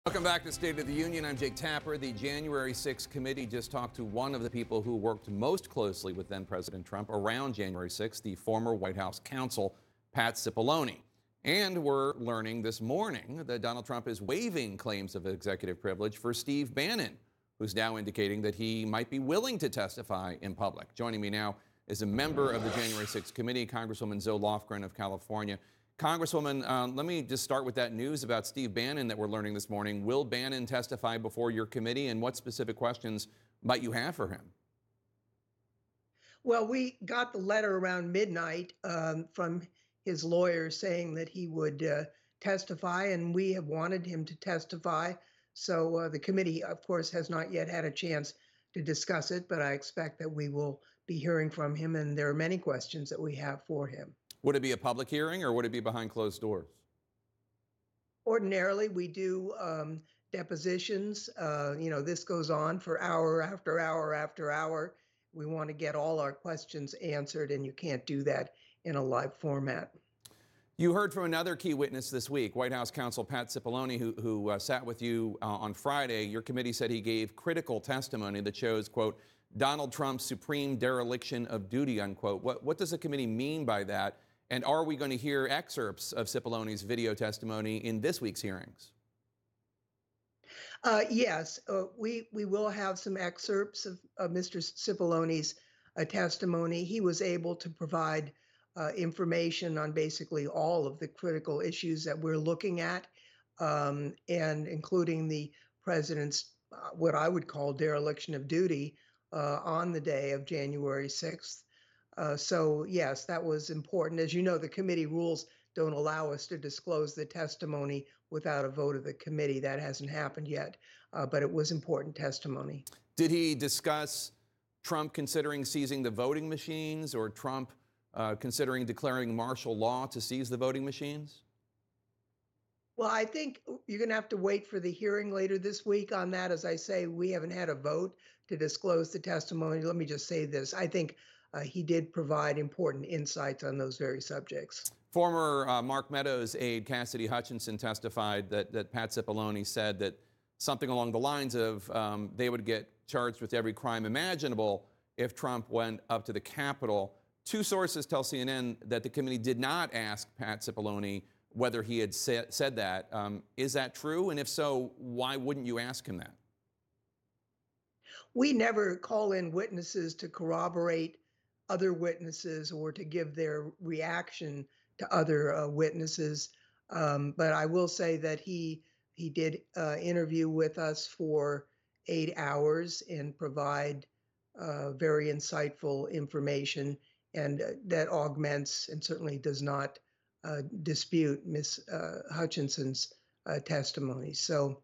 Welcome back to State of the Union. I'm Jake Tapper. The January 6th committee just talked to one of the people who worked most closely with then President Trump around January 6th, the former White House counsel, Pat Cipollone. And we're learning this morning that Donald Trump is waiving claims of executive privilege for Steve Bannon, who's now indicating that he might be willing to testify in public. Joining me now is a member of the January 6th committee, Congresswoman Zoe Lofgren of California. Congresswoman, let me just start with that news about Steve Bannon that we're learning this morning. Will Bannon testify before your committee, and what specific questions might you have for him? Well, we got the letter around midnight from his lawyer saying that he would testify, and we have wanted him to testify. So the committee, of course, has not yet had a chance to discuss it, but I expect that we will be hearing from him, and there are many questions that we have for him. Would it be a public hearing, or would it be behind closed doors? Ordinarily, we do depositions. This goes on for hour after hour after hour. We want to get all our questions answered, and you can't do that in a live format. You heard from another key witness this week, White House counsel Pat Cipollone, who sat with you on Friday. Your committee said he gave critical testimony that shows, quote, Donald Trump's supreme dereliction of duty, unquote. What does the committee mean by that? And are we going to hear excerpts of Cipollone's video testimony in this week's hearings? Yes, we will have some excerpts of Mr. Cipollone's testimony. He was able to provide information on basically all of the critical issues that we're looking at, and including the president's what I would call dereliction of duty on the day of January 6th. So, yes, that was important. As you know, the committee rules don't allow us to disclose the testimony without a vote of the committee. That hasn't happened yet, but it was important testimony. Did he discuss Trump considering seizing the voting machines, or Trump considering declaring martial law to seize the voting machines? Well, I think you're going to have to wait for the hearing later this week on that. As I say, we haven't had a vote to disclose the testimony. Let me just say this. I think he did provide important insights on those very subjects. Former Mark Meadows aide Cassidy Hutchinson testified that Pat Cipollone said that something along the lines of they would get charged with every crime imaginable if Trump went up to the Capitol. Two sources tell CNN that the committee did not ask Pat Cipollone whether he had said that. Is that true? And if so, why wouldn't you ask him that? We never call in witnesses to corroborate other witnesses or to give their reaction to other witnesses. But I will say that he did interview with us for 8 hours and provide very insightful information, and that augments and certainly does not dispute Ms. Hutchinson's testimony. So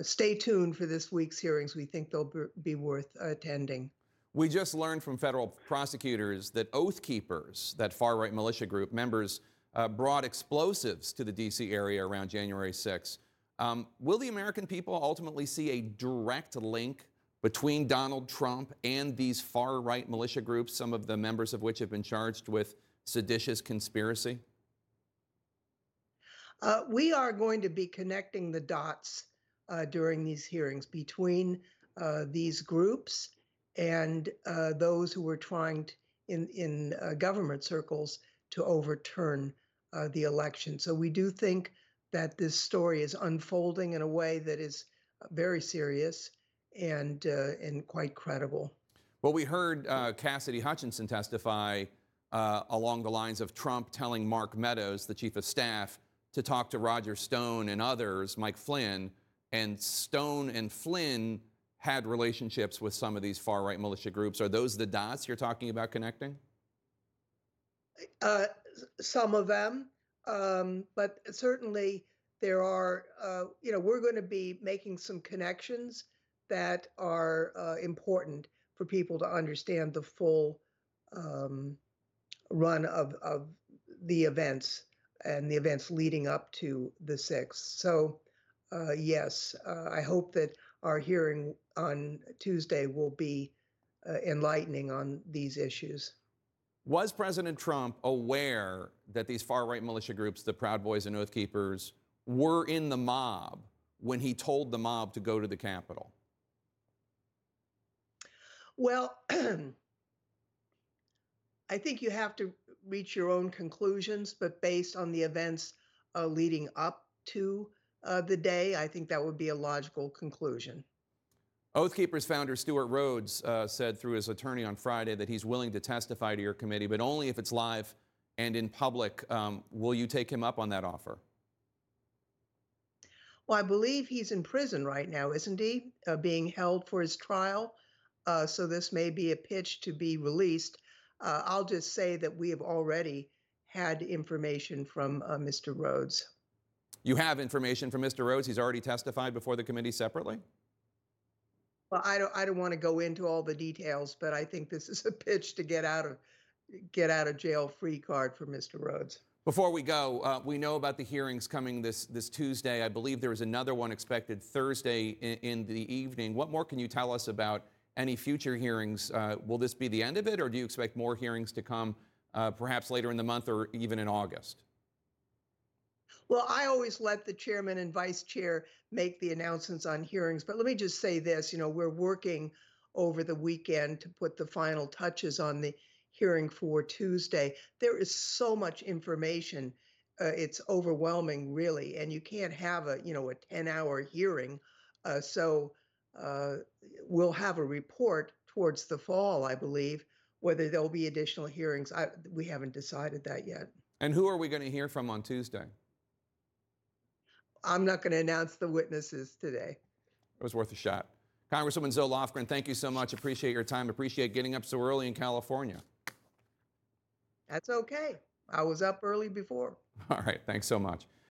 stay tuned for this week's hearings. We think they'll be worth attending. We just learned from federal prosecutors that Oath Keepers, that far-right militia group, members brought explosives to the D.C. area around January 6th. Will the American people ultimately see a direct link between Donald Trump and these far-right militia groups, some of the members of which have been charged with seditious conspiracy? We are going to be connecting the dots during these hearings between these groups and those who were trying to, in government circles to overturn the election. So we do think that this story is unfolding in a way that is very serious and quite credible. Well, we heard Cassidy Hutchinson testify along the lines of Trump telling Mark Meadows, the chief of staff, to talk to Roger Stone and others, Mike Flynn, and Stone and Flynn had relationships with some of these far-right militia groups. Are those the dots you're talking about connecting? Some of them, but certainly there are, we're going to be making some connections that are important for people to understand the full run of the events and the events leading up to the 6th. So, yes, I hope that our hearing on Tuesday will be enlightening on these issues. Was President Trump aware that these far-right militia groups, the Proud Boys and Oath Keepers, were in the mob when he told the mob to go to the Capitol? Well, I think you have to reach your own conclusions, but based on the events leading up to the day, I think that would be a logical conclusion. Oath Keepers founder Stuart Rhodes said through his attorney on Friday that he's willing to testify to your committee, but only if it's live and in public. Will you take him up on that offer? Well, I believe he's in prison right now, isn't he? Being held for his trial. So this may be a pitch to be released. I'll just say that we have already had information from Mr. Rhodes. You have information from Mr. Rhodes? He's already testified before the committee separately? Well, I don't want to go into all the details, but I think this is a pitch to get out of jail free card for Mr. Rhodes. Before we go, we know about the hearings coming this Tuesday. I believe there is another one expected Thursday in the evening. What more can you tell us about any future hearings? Will this be the end of it, or do you expect more hearings to come perhaps later in the month or even in August? Well, I always let the chairman and vice chair make the announcements on hearings, but let me just say this, we're working over the weekend to put the final touches on the hearing for Tuesday. There is so much information. It's overwhelming, really, and you can't have a 10-hour hearing. So we'll have a report towards the fall, I believe. Whether there'll be additional hearings, we haven't decided that yet. And who are we going to hear from on Tuesday? I'm not going to announce the witnesses today. It was worth a shot. Congresswoman Zoe Lofgren, thank you so much. Appreciate your time. Appreciate getting up so early in California. That's okay. I was up early before. All right. Thanks so much.